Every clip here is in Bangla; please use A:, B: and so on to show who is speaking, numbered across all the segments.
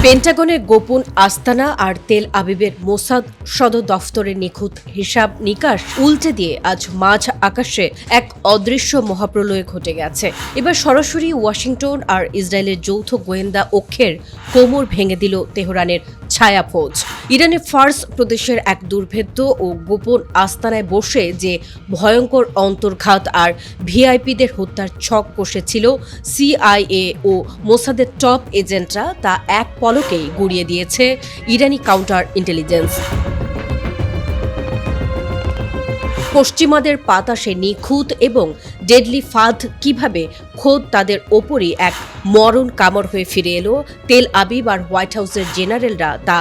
A: পেন্টাগনের গোপন আস্তানা আর তেল আবিবের মোসাদ সদর দফতরের নিখুঁত হিসাব নিকাশ উল্টে দিয়ে আজ মাঝ আকাশে এক অদৃশ্য মহাপ্রলয় ঘটে গেছে। এবার সরাসরি ওয়াশিংটন আর ইসরায়েলের যৌথ গোয়েন্দা অক্ষের কোমর ভেঙে দিল তেহরানের ছায়া ফৌজ। ইরানের ফার্স প্রদেশের এক দুর্ভেদ্য ও গোপন আস্তানায় বসে যে ভয়ঙ্কর অন্তর্ঘাত আর ভিআইপিদের হত্যার ছক কষেছিল সিআইএ ও মোসাদের টপ এজেন্টরা, তা এক পলকেই গুড়িয়ে দিয়েছে ইরানি কাউন্টার ইন্টেলিজেন্স। পশ্চিমাদের বাতাসে নিখুঁত এবং ডেডলি ফাঁদ কিভাবে খোদ তাদের ওপরই এক মরণ কামড় হয়ে ফিরে এলো, তেল আবিব আর হোয়াইট হাউসের জেনারেলরা তা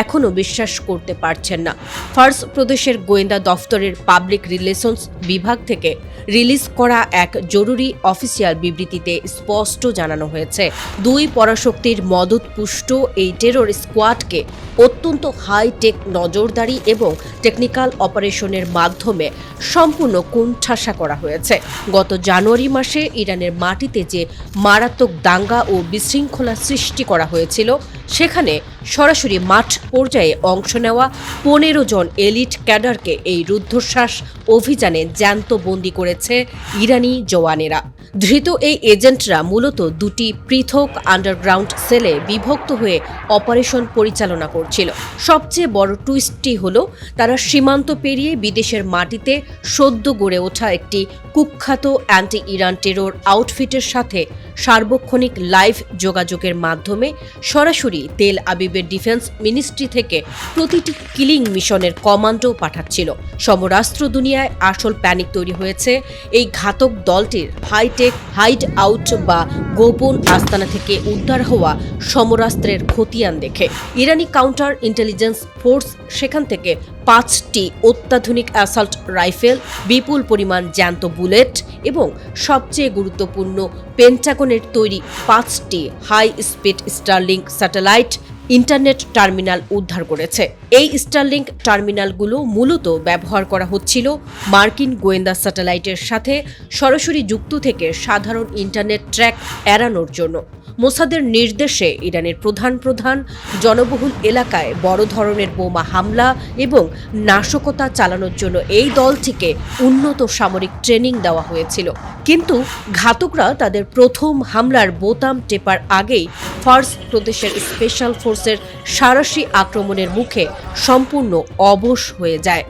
A: এখনও বিশ্বাস করতে পারছেন না। ফার্স প্রদেশের গোয়েন্দা দফতরের পাবলিক রিলেশনস বিভাগ থেকে রিলিজ করা এক জরুরি অফিসিয়াল বিবৃতিতে স্পষ্ট জানানো হয়েছে, দুই পরাশক্তির মদতপুষ্ট এই টেরর স্কোয়াডকে অত্যন্ত হাইটেক নজরদারি এবং টেকনিক্যাল অপারেশনের মাধ্যমে সম্পূর্ণ কোণঠাসা করা হয়েছে। গত জানুয়ারি মাসে ইরানের মাটিতে যে মারাত্মক দাঙ্গা ও বিশৃঙ্খলা সৃষ্টি করা হয়েছিল, সেখানে সরাসরি মাঠ পর্যায়ে অংশ নেওয়া 15 জন এলিট ক্যাডারকে এই রুদ্ধশ্বাস অভিযানে জ্যান্ত বন্দী করেছে ইরানি জওয়ানেরা। ধৃত এই এজেন্টরা মূলত দুটি পৃথক আন্ডারগ্রাউন্ড সেলে বিভক্ত হয়ে অপারেশন পরিচালনা করছিল। সবচেয়ে বড় টুইস্টটি হলো তারা সীমান্ত পেরিয়ে বিদেশের মাটিতে সদ্য গড়ে ওঠা একটি কুখ্যাত অ্যান্টি ইরান টেরর আউটফিটের সাথে সার্বক্ষণিক লাইভ যোগাযোগের মাধ্যমে সরাসরি তেল আবিবের ডিফেন্স মিনিস্ট্রি থেকে প্রতিটি কিলিং মিশনের কমান্ডো পাঠাচ্ছিল। সমরাস্ত্র দুনিয়ায় আসল প্যানিক তৈরি হয়েছে এই ঘাতক দলটির হাইটেক হাইড আউট বা গোপন আস্তানা থেকে উদ্ধার হওয়া সমরাস্ত্রের খতিয়ান দেখে। ইরানি কাউন্টার ইন্টেলিজেন্স ফোর্স সেখান থেকে 5টি অত্যাধুনিক অ্যাসাল্ট রাইফেল, বিপুল পরিমাণ জ্যান্ত বুলেট এবং সবচেয়ে গুরুত্বপূর্ণ পেন্টাগনের তৈরি 5টি high speed Starlink satellite internet terminal উদ্ধার করেছে। এই স্টারলিংক টার্মিনালগুলো মূলত ব্যবহার করা হচ্ছিল মার্কিন গোয়েন্দা স্যাটেলাইটের সাথে সরাসরি যুক্ত থেকে সাধারণ ইন্টারনেট ট্র্যাক এড়ানোর জন্য। মোসাদের নির্দেশে ইরানের প্রধান জনবহুল এলাকায় বড় ধরনের বোমা হামলা এবং নাশকতা চালানোর জন্য এই দলটিকে উন্নত সামরিক ট্রেনিং দেওয়া হয়েছিল। কিন্তু ঘাতকরা তাদের প্রথম হামলার বোতাম টেপার আগেই ফার্স প্রদেশের স্পেশাল ফোর্সের সাঁড়াশি আক্রমণের মুখে সম্পূর্ণ অবশ হয়ে যায়।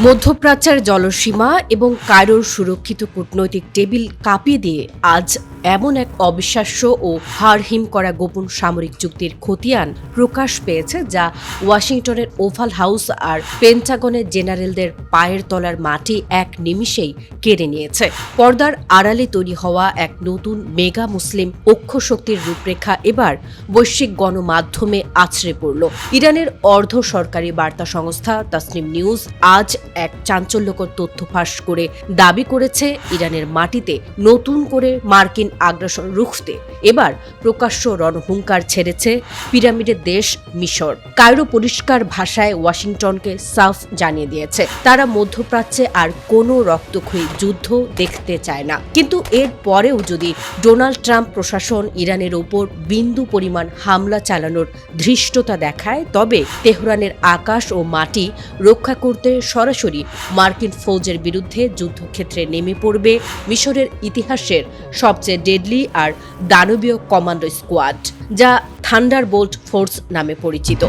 A: মধ্যপ্রাচ্যের জলসীমা এবং কায়রোর সুরক্ষিত কূটনৈতিক টেবিল কাঁপিয়ে দিয়ে আজ এমন এক অবিশ্বাস্য ও হাড়হিম করা গোপন সামরিক চুক্তির খতিয়ান প্রকাশ পেয়েছে, যা ওয়াশিংটনের ওভাল হাউস আর পেন্টাগনের জেনারেলদের পায়ের তলার মাটি এক নিমিষেই কেড়ে নিয়েছে। পর্দার আড়ালে তৈরি হওয়া এক নতুন মেগা মুসলিম অক্ষ শক্তির রূপরেখা এবার বৈশ্বিক গণমাধ্যমে আছড়ে পড়ল। ইরানের অর্ধ সরকারি বার্তা সংস্থা তাসনিম নিউজ আজ এক চাঞ্চল্যকর তথ্য ফাঁস করে দাবি করেছে, ইরানের মাটিতে নতুন করে মার্কিন আগ্রাসন রুখতে এবার প্রকাশ্য রণহুঙ্কার ছেড়েছে পিরামিডের দেশ মিশর। কায়রো পরিষ্কার ভাষায় ওয়াশিংটনকে সাফ জানিয়ে দিয়েছে, তারা মধ্যপ্রাচ্যে আর কোনো রক্তক্ষয়ী যুদ্ধ দেখতে চায় না। কিন্তু এর পরেও যদি ডোনাল্ড ট্রাম্প প্রশাসন ইরানের ওপর বিন্দু পরিমাণ হামলা চালানোর ধৃষ্টতা দেখায়, তবে তেহরানের আকাশ ও মাটি রক্ষা করতে সরাসরি মার্কিন ফৌজের বিরুদ্ধে যুদ্ধক্ষেত্রে নেমে পড়বে মিশরের ইতিহাসের সবচেয়ে ডেডলি আর দানবীয় কমান্ডো স্কোয়াড, যা থান্ডারবোল্ট ফোর্স নামে পরিচিত।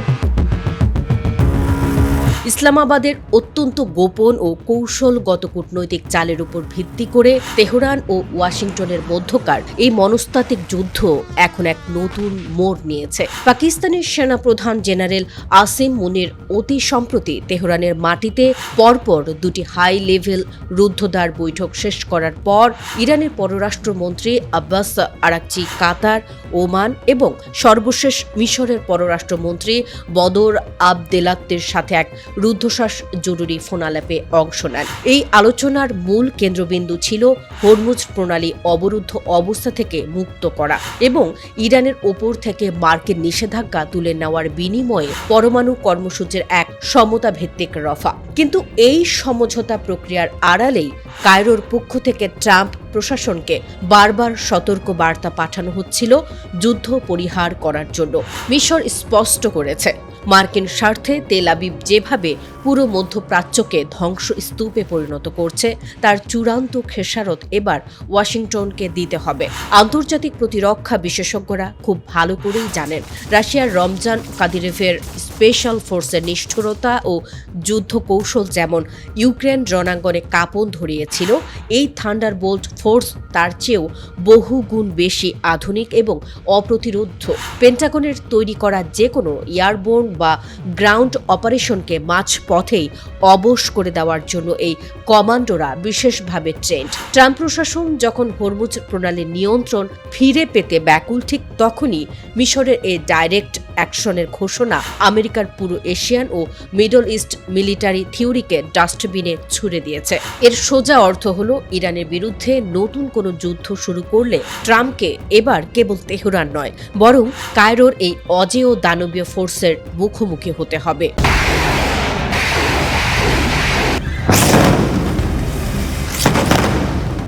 A: ইসলামাবাদের অত্যন্ত গোপন ও কৌশলগত কূটনৈতিক চালের উপর ভিত্তি করে তেহরান ও ওয়াশিংটনের মধ্যকার এই মনস্তাত্ত্বিক যুদ্ধ এখন এক নতুন মোড় নিয়েছে। পাকিস্তানের সেনাপ্রধান জেনারেল আসিম মুনির অতি সম্প্রতি তেহরানের মাটিতে পরপর দুটি হাই লেভেল রুদ্ধদ্বার বৈঠক শেষ করার পর ইরানের পররাষ্ট্রমন্ত্রী আব্বাস আরাকচি কাতার, ওমান এবং সর্বশেষ মিশরের পররাষ্ট্রমন্ত্রী বদর আবদেলাত্তের সাথে এক রুদ্ধশ্বাস জরুরি ফোনালাপে অংশ নেন। এই আলোচনার মূল কেন্দ্রবিন্দু ছিল হরমুজ প্রণালী অবরুদ্ধ অবস্থা থেকে মুক্ত করা এবং ইরানের ওপর থেকে মার্কিন নিষেধাজ্ঞা তুলে নেওয়ার বিনিময়ে পরমাণু কর্মসূচির এক সমতা ভিত্তিক রফা। কিন্তু এই সমঝোতা প্রক্রিয়ার আড়ালেই কায়রোর পক্ষ থেকে ট্রাম্প প্রশাসনকে বারবার সতর্ক বার্তা পাঠানো হচ্ছিল যুদ্ধ পরিহার করার জন্য। মিশর স্পষ্ট করেছে, মার্কিন স্বার্থে তেল আবিব যেভাবে পুরো মধ্যপ্রাচ্যকে ধ্বংসস্তূপে পরিণত করছে তার চূড়ান্ত খেসারত এবার ওয়াশিংটনকে দিতে হবে। আন্তর্জাতিক প্রতিরক্ষা বিশেষজ্ঞরা খুব ভালো করেই জানেন, রাশিয়ার রমজান কাদিরেভের স্পেশাল ফোর্সের নিষ্ঠুরতা ও যুদ্ধ কৌশল যেমন ইউক্রেন রণাঙ্গনে কাঁপন ধরিয়েছিল, এই থান্ডারবোল্ট ফোর্স তার চেয়েও বহুগুণ বেশি আধুনিক এবং অপ্রতিরোধ্য। পেন্টাগনের তৈরি করা যে কোনো এয়ারবোর্ন বা গ্রাউন্ড অপারেশনকে মাঝপথেই অবশ করে দেওয়ার জন্য এই কমান্ডোরা বিশেষভাবে ট্রেন্ড। ট্রাম্প প্রশাসন যখন হরমুজ প্রণালীর নিয়ন্ত্রণ ফিরে পেতে ব্যাকুল, ঠিক তখনই মিশরের এই ডাইরেক্ট অ্যাকশনের ঘোষণা আমেরিকার পুরো এশিয়ান ও মিডল ইস্ট মিলিটারি থিওরিকে ডাস্টবিনে ছুড়ে দিয়েছে। এর সোজা অর্থ হলো, ইরানের বিরুদ্ধে নতুন কোনো যুদ্ধ শুরু করলে ট্রাম্পকে এবার কেবল তেহরান নয়, বরং কায়রোর এই অজেয় দানবীয় ফোর্সের মুখোমুখি হতে হবে।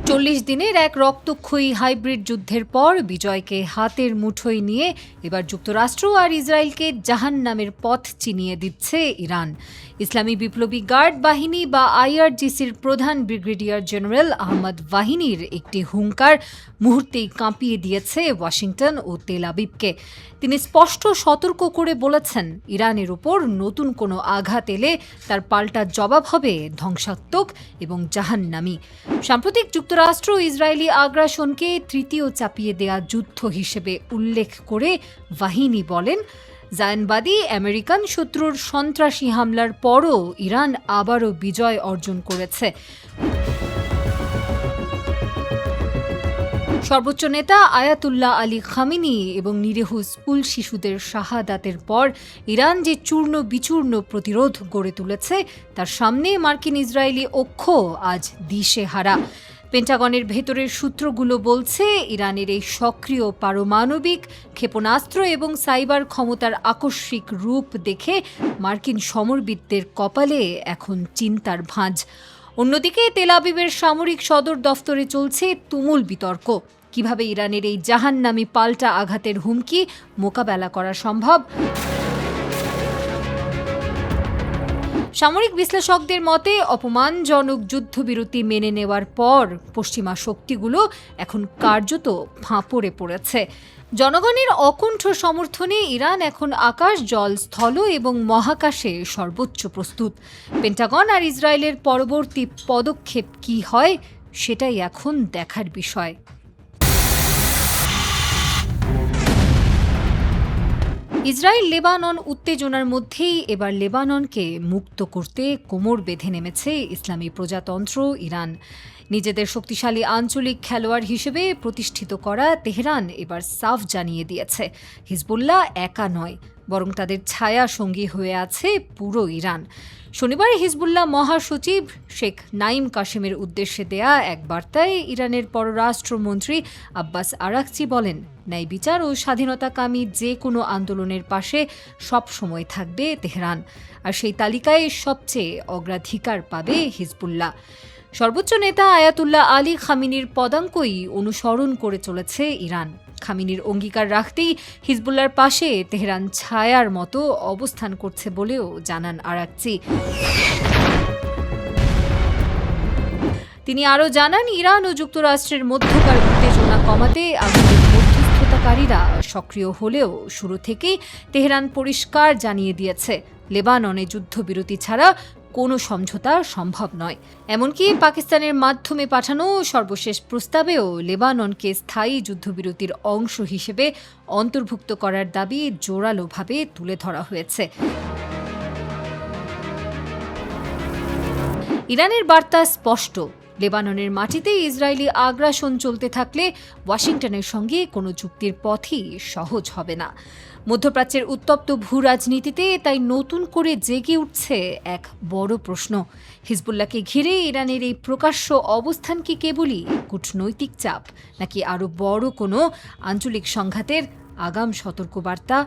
B: 40 দিনের এক রক্তক্ষয়ী হাইব্রিড যুদ্ধের পর বিজয়কে হাতের মুঠোয় নিয়ে এবার যুক্তরাষ্ট্র আর ইসরায়েলকে জাহান্নামের পথ চিনিয়ে দিচ্ছে ইরান। ইসলামী বিপ্লবী গার্ড বাহিনী বা আইআরজিসির প্রধান ব্রিগেডিয়ার জেনারেল আহমদ ওয়াহিনীর একটি হুঙ্কার মুহূর্তেই কাঁপিয়ে দিয়েছে ওয়াশিংটন ও তেল আবিবকে। তিনি স্পষ্ট সতর্ক করে বলেছেন, ইরানের উপর নতুন কোনো আঘাত এলে তার পাল্টা জবাব হবে ধ্বংসাত্মক এবং জাহান্নামী। সাম্প্রতিক যুক্তরাষ্ট্র ইসরায়েলি আগ্রাসনকে তৃতীয় চাপিয়ে দেয়া যুদ্ধ হিসেবে উল্লেখ করে ওয়াহিনী বলেন, জায়নবাদী আমেরিকান শত্রুর সন্ত্রাসী হামলার পরও ইরান আবারও বিজয় অর্জন করেছে। সর্বোচ্চ নেতা আয়াতুল্লাহ আলী খামেনি এবং নিরীহ স্কুল শিশুদের শাহাদাতের পর ইরান যে চূর্ণ বিচূর্ণ প্রতিরোধ গড়ে তুলেছে তার সামনে মার্কিন ইসরায়েলি অক্ষ আজ দিশেহারা। পেন্টাগনের ভেতরের সূত্রগুলো বলছে, ইরানের এই সক্রিয় পারমাণবিক ক্ষেপণাস্ত্র এবং সাইবার ক্ষমতার আকস্মিক রূপ দেখে মার্কিন সমরবিদদের কপালে এখন চিন্তার ভাঁজ। অন্যদিকে তেল আবিবের সামরিক সদর দফতরে চলছে তুমুল বিতর্ক, কিভাবে ইরানের এই জাহান্নামী পাল্টা আঘাতের হুমকি মোকাবেলা করা সম্ভব। সামরিক বিশ্লেষকদের মতে, অপমানজনক যুদ্ধবিরতি মেনে নেওয়ার পর পশ্চিমা শক্তিগুলো এখন কার্যত ফাঁপড়ে পড়েছে। জনগণের অকুণ্ঠ সমর্থনে ইরান এখন আকাশ, জল, স্থল এবং মহাকাশে সর্বোচ্চ প্রস্তুত। পেন্টাগন আর ইসরায়েলের পরবর্তী পদক্ষেপ কী হয় সেটাই এখন দেখার বিষয়। ইসরায়েল লেবানন উত্তেজনার মধ্যেই এবার লেবাননকে মুক্ত করতে কোমর বেঁধে নেমেছে ইসলামী প্রজাতন্ত্র ইরান। নিজেদের শক্তিশালী আঞ্চলিক খেলোয়াড় হিসেবে প্রতিষ্ঠিত করা তেহরান এবার সাফ জানিয়ে দিয়েছে, হিজবুল্লাহ একা নয়, বরং তাদের ছায়া সঙ্গী হয়ে আছে পুরো ইরান। শনিবার হিজবুল্লাহ মহাসচিব শেখ নাইম কাশেমের উদ্দেশ্যে দেয়া এক বার্তায় ইরানের পররাষ্ট্রমন্ত্রী আব্বাস আরাকচি বলেন, ন্যায় বিচার ও স্বাধীনতাকামী যে কোনো আন্দোলনের পাশে সব সময় থাকবে তেহরান, আর সেই তালিকায় সবচেয়ে অগ্রাধিকার পাবে হিজবুল্লাহ। সর্বোচ্চ নেতা আয়াতুল্লাহ আলী খামেনির পদাঙ্কই অনুসরণ করে চলেছে ইরান। খামেনির অঙ্গীকার রাখতেই হিজবুল্লাহর পাশে তেহরান ছায়ার মতো অবস্থান করছে বলেও জানান আরাকচি। তিনি আরও জানান, ইরান ও যুক্তরাষ্ট্রের মধ্যকার উত্তেজনা কমাতে আগুনের মধ্যস্থতাকারীরা সক্রিয় হলেও শুরু থেকেই তেহরান পরিষ্কার জানিয়ে দিয়েছে, লেবাননে যুদ্ধবিরতি ছাড়া কোনো সমঝোতা সম্ভব নয়। এমনকি পাকিস্তানের মাধ্যমে পাঠানো সর্বশেষ প্রস্তাবেও লেবাননকে স্থায়ী যুদ্ধবিরতির অংশ হিসেবে অন্তর্ভুক্ত করার দাবি জোরালোভাবে তুলে ধরা হয়েছে। ইরানের বার্তা স্পষ্ট, লেবাননের মাটিতে ইসরায়েলি আগ্রাসন চলতে থাকলে ওয়াশিংটনের সঙ্গে কোনো চুক্তির পথই সহজ হবে না। মধ্যপ্রাচ্যের উত্তপ্ত ভূ রাজনীতিতে তাই নতুন করে জেগে উঠছে এক বড় প্রশ্ন। হিজবুল্লাহকে ঘিরে ইরানের এই প্রকাশ্য অবস্থান কি কেবলই কূটনৈতিক চাপ, নাকি আরও বড় কোনো আঞ্চলিক সংঘাতের আগাম সতর্কবার্তা